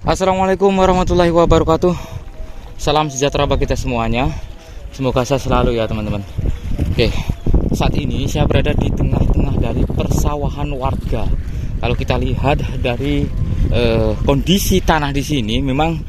Assalamualaikum warahmatullahi wabarakatuh. Salam sejahtera bagi kita semuanya. Semoga saya selalu ya teman-teman. Oke, saat ini saya berada di tengah-tengah dari persawahan warga. Kalau kita lihat dari kondisi tanah di sini memang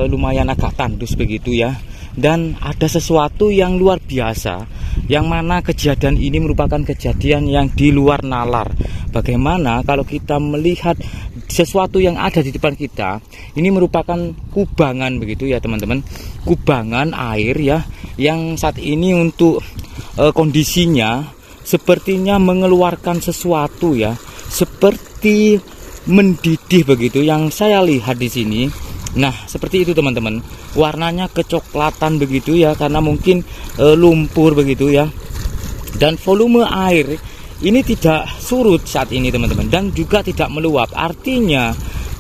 lumayan agak tandus begitu ya. Dan ada sesuatu yang luar biasa, yang mana kejadian ini merupakan kejadian yang di luar nalar. Bagaimana kalau kita melihat sesuatu yang ada di depan kita, ini merupakan kubangan begitu ya teman-teman. Kubangan air ya, yang saat ini untuk kondisinya sepertinya mengeluarkan sesuatu ya, seperti mendidih begitu yang saya lihat di sini. Nah, seperti itu teman-teman. Warnanya kecoklatan begitu ya, karena mungkin lumpur begitu ya. Dan volume air ini tidak surut saat ini teman-teman, dan juga tidak meluap. Artinya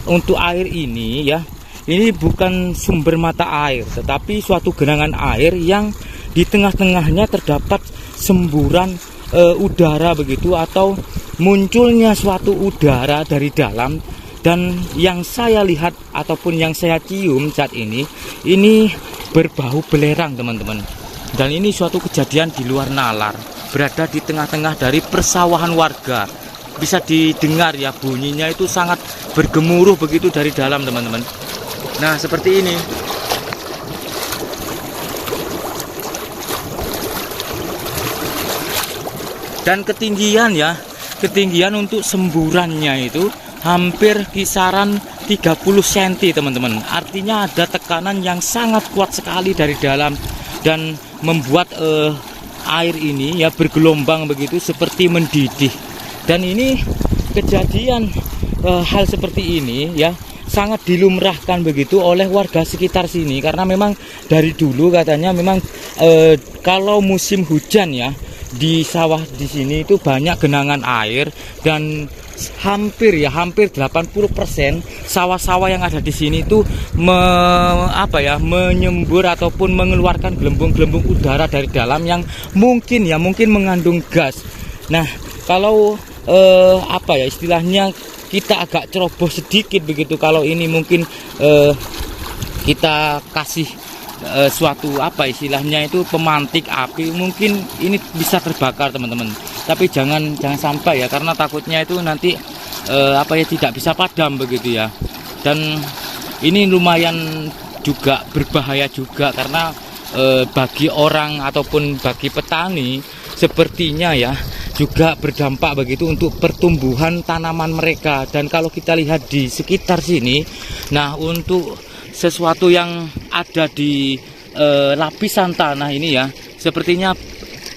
untuk air ini ya, ini bukan sumber mata air, tetapi suatu genangan air yang di tengah-tengahnya terdapat semburan udara begitu, atau munculnya suatu udara dari dalam. Dan yang saya lihat ataupun yang saya cium saat ini berbau belerang teman-teman. Dan ini suatu kejadian di luar nalar, berada di tengah-tengah dari persawahan warga. Bisa didengar ya, bunyinya itu sangat bergemuruh begitu dari dalam teman-teman. Nah, seperti ini. Dan ketinggian ya, ketinggian untuk semburannya itu hampir kisaran 30 cm teman-teman. Artinya ada tekanan yang sangat kuat sekali dari dalam, dan membuat air ini ya bergelombang begitu seperti mendidih. Dan ini kejadian hal seperti ini ya sangat dilumrahkan begitu oleh warga sekitar sini, karena memang dari dulu katanya memang kalau musim hujan ya, di sawah di sini itu banyak genangan air, dan hampir 80% sawah-sawah yang ada di sini itu menyembur ataupun mengeluarkan gelembung-gelembung udara dari dalam yang mungkin mengandung gas. Nah, kalau istilahnya kita agak ceroboh sedikit begitu, kalau ini mungkin kita kasih suatu istilahnya itu pemantik api, mungkin ini bisa terbakar teman-teman. Tapi jangan sampai ya, karena takutnya itu nanti tidak bisa padam begitu ya. Dan ini lumayan juga berbahaya juga, karena bagi orang ataupun bagi petani sepertinya ya juga berdampak begitu untuk pertumbuhan tanaman mereka. Dan kalau kita lihat di sekitar sini, nah untuk sesuatu yang ada di lapisan tanah ini ya, sepertinya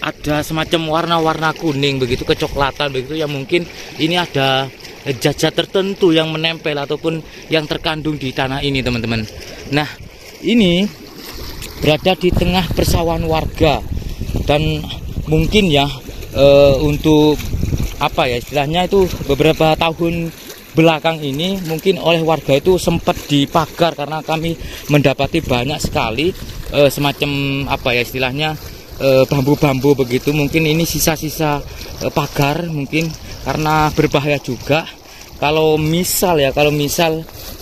ada semacam warna-warna kuning begitu, kecoklatan begitu, yang mungkin ini ada zat-zat tertentu yang menempel ataupun yang terkandung di tanah ini teman-teman. Nah, ini berada di tengah persawahan warga, dan mungkin ya untuk istilahnya itu beberapa tahun belakang ini mungkin oleh warga itu sempat dipagar, karena kami mendapati banyak sekali semacam istilahnya bambu-bambu begitu. Mungkin ini sisa-sisa pagar mungkin, karena berbahaya juga. Kalau misal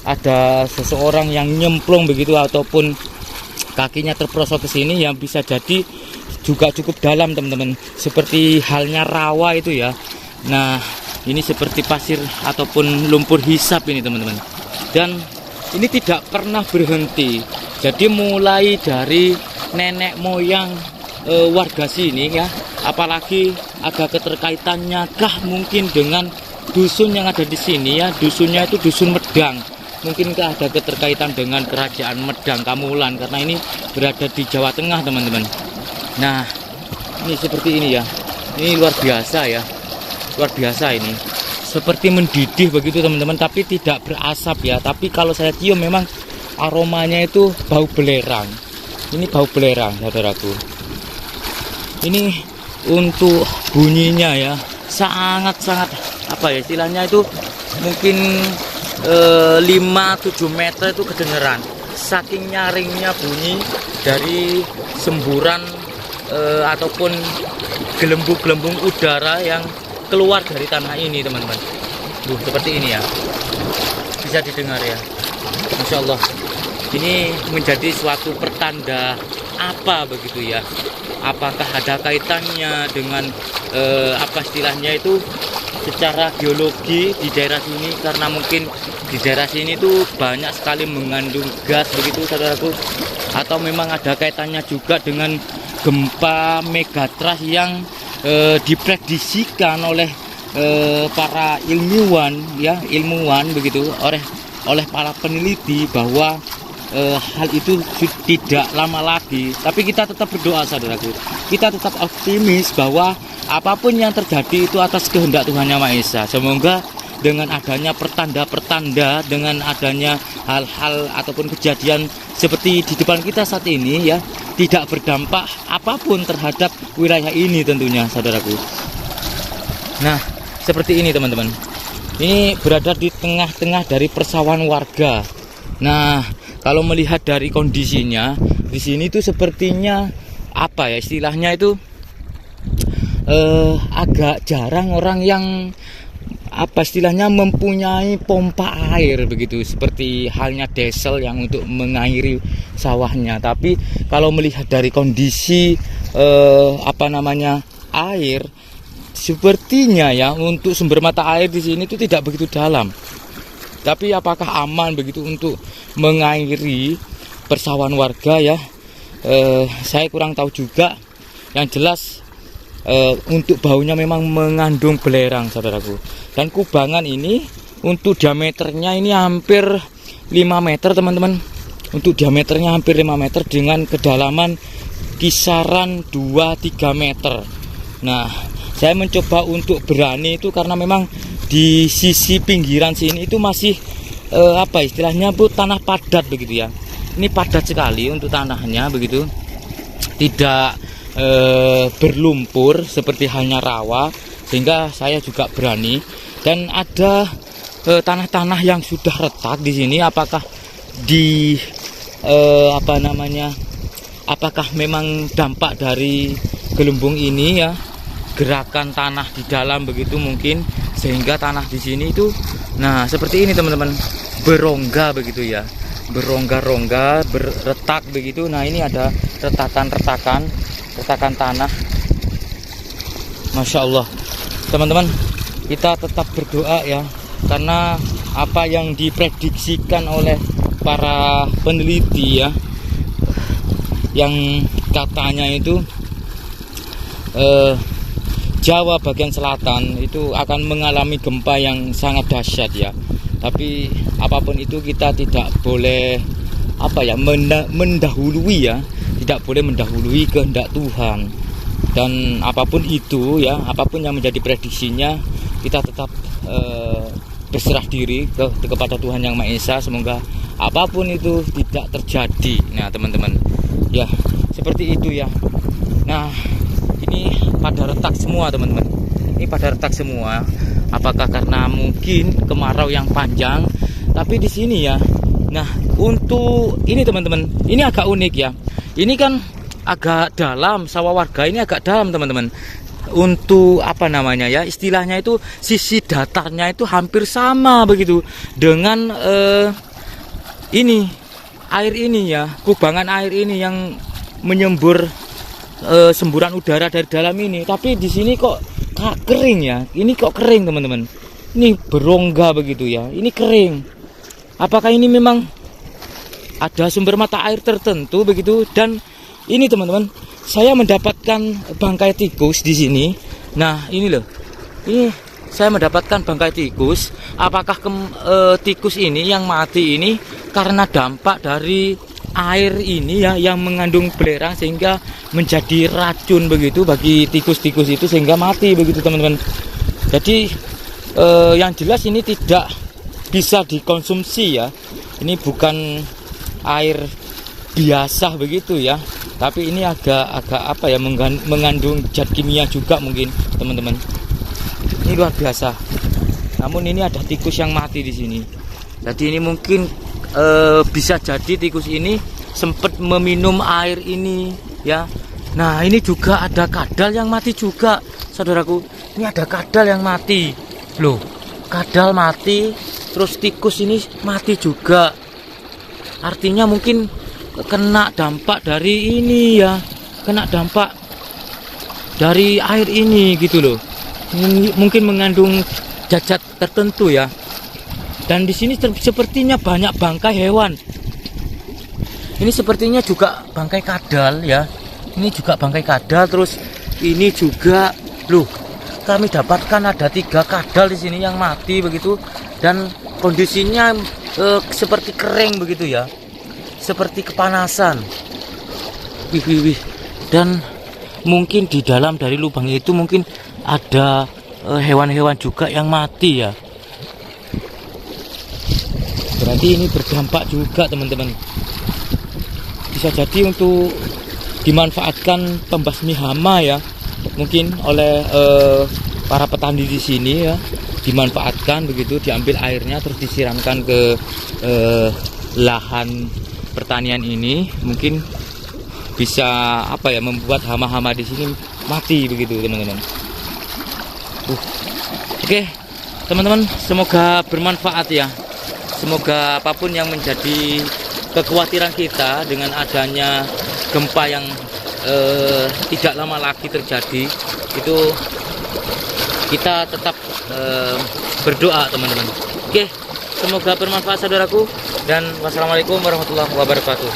ada seseorang yang nyemplung begitu ataupun kakinya terperosok ke sini, yang bisa jadi juga cukup dalam teman-teman, seperti halnya rawa itu ya. Nah, ini seperti pasir ataupun lumpur hisap ini teman-teman. Dan ini tidak pernah berhenti. Jadi mulai dari nenek moyang warga sini ya, apalagi ada keterkaitannya kah mungkin dengan dusun yang ada di sini ya. Dusunnya itu dusun Medang. Mungkinkah ada keterkaitan dengan kerajaan Medang Kamulan, karena ini berada di Jawa Tengah teman-teman. Nah, ini seperti ini ya. Ini luar biasa ya. Luar biasa ini. Seperti mendidih begitu teman-teman, tapi tidak berasap ya. Tapi kalau saya cium memang aromanya itu bau belerang. Ini bau belerang saudaraku. Ini untuk bunyinya ya sangat-sangat istilahnya itu mungkin 5-7 meter itu kedengeran, saking nyaringnya bunyi dari semburan ataupun gelembung-gelembung udara yang keluar dari tanah ini teman-teman. Seperti ini ya, bisa didengar ya. Masya Allah, ini menjadi suatu pertanda apa begitu ya? Apakah ada kaitannya dengan apa istilahnya itu secara geologi di daerah sini, karena mungkin di daerah sini itu banyak sekali mengandung gas begitu saudaraku, atau memang ada kaitannya juga dengan gempa megatrust yang diprediksikan oleh para ilmuwan begitu, oleh para peneliti bahwa hal itu tidak lama lagi. Tapi kita tetap berdoa saudaraku, kita tetap optimis bahwa apapun yang terjadi itu atas kehendak Tuhan Yang Maha Esa. Semoga dengan adanya pertanda-pertanda, dengan adanya hal-hal ataupun kejadian seperti di depan kita saat ini ya, tidak berdampak apapun terhadap wilayah ini tentunya saudaraku. Nah, seperti ini teman-teman. Ini berada di tengah-tengah dari persawahan warga. Nah, kalau melihat dari kondisinya di sini tuh sepertinya apa ya istilahnya itu agak jarang orang yang apa istilahnya mempunyai pompa air begitu, seperti halnya diesel yang untuk mengairi sawahnya. Tapi kalau melihat dari kondisi air, sepertinya ya untuk sumber mata air di sini itu tidak begitu dalam. Tapi apakah aman begitu untuk mengairi persawahan warga ya? Saya kurang tahu juga. Yang jelas untuk baunya memang mengandung belerang saudaraku. Dan kubangan ini untuk diameternya ini hampir 5 meter teman-teman. Untuk diameternya hampir 5 meter dengan kedalaman kisaran 2-3 meter. Nah, saya mencoba untuk berani itu karena memang di sisi pinggiran sini itu masih apa istilahnya bu, tanah padat begitu ya. Ini padat sekali untuk tanahnya begitu, tidak berlumpur seperti halnya rawa, sehingga saya juga berani. Dan ada tanah-tanah yang sudah retak di sini. Apakah di apakah memang dampak dari gelembung ini ya, gerakan tanah di dalam begitu mungkin, sehingga tanah di sini itu nah seperti ini teman-teman, berongga begitu ya, berongga-rongga, berretak begitu. Nah, ini ada retakan tanah. Masya Allah teman-teman, kita tetap berdoa ya, karena apa yang diprediksikan oleh para peneliti ya, yang katanya itu Jawa bagian selatan itu akan mengalami gempa yang sangat dahsyat ya. Tapi apapun itu kita tidak boleh mendahului ya, tidak boleh mendahului kehendak Tuhan. Dan apapun itu ya, apapun yang menjadi prediksinya, kita tetap berserah diri kepada Tuhan Yang Maha Esa. Semoga apapun itu tidak terjadi. Nah teman-teman ya, seperti itu ya. Nah, ini pada retak semua teman-teman, ini pada retak semua. Apakah karena mungkin kemarau yang panjang? Tapi di sini ya, nah untuk ini teman-teman, ini agak unik ya. Ini kan agak dalam, sawah warga ini agak dalam teman-teman. Untuk istilahnya itu sisi datarnya itu hampir sama begitu dengan ini air ini ya, kubangan air ini yang menyembur semburan udara dari dalam ini. Tapi di sini kok kering ya, ini kok kering teman-teman, ini berongga begitu ya, ini kering. Apakah ini memang ada sumber mata air tertentu begitu? Dan ini teman-teman, saya mendapatkan bangkai tikus di sini. Nah ini loh, ini saya mendapatkan bangkai tikus. Apakah tikus ini yang mati ini karena dampak dari air ini ya, yang mengandung belerang sehingga menjadi racun begitu bagi tikus-tikus itu sehingga mati begitu teman-teman. Jadi yang jelas ini tidak bisa dikonsumsi ya. Ini bukan air biasa begitu ya, tapi ini agak mengandung zat kimia juga mungkin teman-teman. Ini luar biasa. Namun ini ada tikus yang mati di sini. Jadi ini mungkin bisa jadi tikus ini sempat meminum air ini ya. Nah ini juga ada kadal yang mati juga saudaraku. Ini ada kadal yang mati loh, kadal mati, terus tikus ini mati juga. artinya mungkin kena dampak dari ini ya, kena dampak dari air ini gitu loh. Mungkin mengandung zat tertentu ya. Dan di sini sepertinya banyak bangkai hewan. Ini sepertinya juga bangkai kadal ya. Ini juga bangkai kadal, terus ini juga loh, kami dapatkan ada 3 kadal di sini yang mati begitu, dan kondisinya seperti kering begitu ya, seperti kepanasan. Wih. Dan mungkin di dalam dari lubang itu mungkin ada hewan-hewan juga yang mati ya. Berarti ini berdampak juga teman-teman. Bisa jadi untuk dimanfaatkan pembasmi hama ya, mungkin oleh para petani di sini ya, dimanfaatkan begitu, diambil airnya terus disiramkan ke lahan pertanian ini, mungkin bisa apa ya, membuat hama-hama di sini mati begitu teman-teman. Oke teman-teman, semoga bermanfaat ya. Semoga apapun yang menjadi kekhawatiran kita dengan adanya gempa yang tidak lama lagi terjadi, itu kita tetap berdoa teman-teman. Oke, semoga bermanfaat saudaraku, dan wassalamualaikum warahmatullahi wabarakatuh.